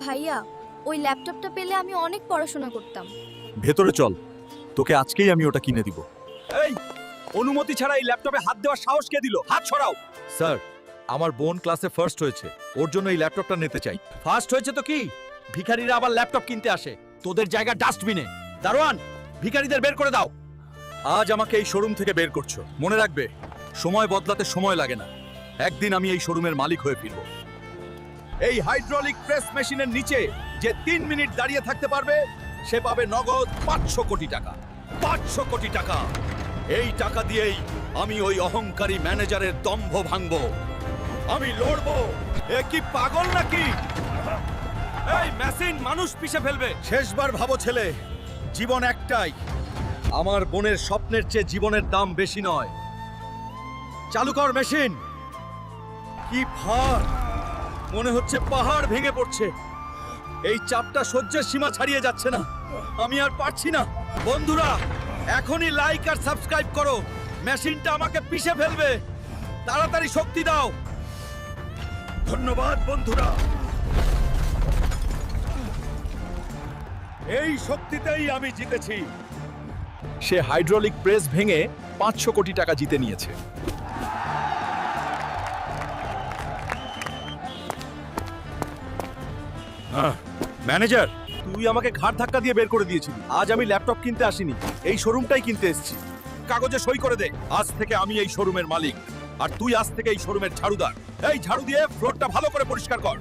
ভাইয়া, ওই ল্যাপটপটা পেলে আমি অনেক পড়াশোনা করতাম। ভেতরে চল, তোকে আজকেই আমি ওটা কিনে দিব। এই অনুমতি ছাড়া এই ল্যাপটপে হাত দেওয়ার সাহস কে দিল? হাত সরাও। স্যার, আমার বোন ক্লাসে ফার্স্ট হয়েছে, ওর জন্য এই ল্যাপটপটা নিতে চাই। ফার্স্ট হয়েছে তো কি, ভিখারিরা আবার ল্যাপটপ কিনতে আসে, তোদের জায়গা ডাস্টবিনে। দারোয়ান, ভিখারিদের বের করে দাও। আজ আমাকে এই শোরুম থেকে বের করছো, মনে রাখবে সময় বদলাতে সময় লাগে না। একদিন আমি এই শোরুমের মালিক হয়ে ফিরব। এই হাইড্রোলিক প্রেস মেশিনের নিচে যে 3 মিনিট দাঁড়িয়ে থাকতে পারবে সে পাবে নগদ 500 কোটি টাকা। 500 কোটি টাকা। এই টাকা দিয়েই আমি ওই অহংকারী ম্যানেজারের দম্ভ ভাঙবো। আমি লড়বো। এ কি পাগল নাকি? এই মেশিন মানুষ পিষে ফেলবে। শেষবার ভাবো ছেলে, জীবন একটাই। আমার বোনের স্বপ্নের চেয়ে জীবনের দাম বেশি নয়। চালু কর মেশিন। কি ভার, মনে হচ্ছে পাহাড় ভেঙে পড়ছে। এই চাপটা সহ্যের সীমা ছাড়িয়ে যাচ্ছে না, আমি আর পারছি না। বন্ধুরা, এখনই লাইক আর সাবস্ক্রাইব করো, মেশিনটা আমাকে পিষে ফেলবে। তাড়াতাড়ি শক্তি দাও। ধন্যবাদ বন্ধুরা। এই শক্তিতেই আমি জিতেছি। সে হাইড্রোলিক প্রেস ভেঙে 500 কোটি টাকা জিতে নিয়েছে। ম্যানেজার, তুই আমাকে ঘাড় ধাক্কা দিয়ে বের করে দিয়েছিলি। আজ আমি ল্যাপটপ কিনতে আসিনি, এই শোরুমটাই কিনতে এসেছি। কাগজে সই করে দে। আজ থেকে আমি এই শোরুমের মালিক, আর তুই আজ থেকে এই শোরুমের ঝাড়ুদার। এই ঝাড়ু দিয়ে ফ্লোরটা ভালো করে পরিষ্কার কর।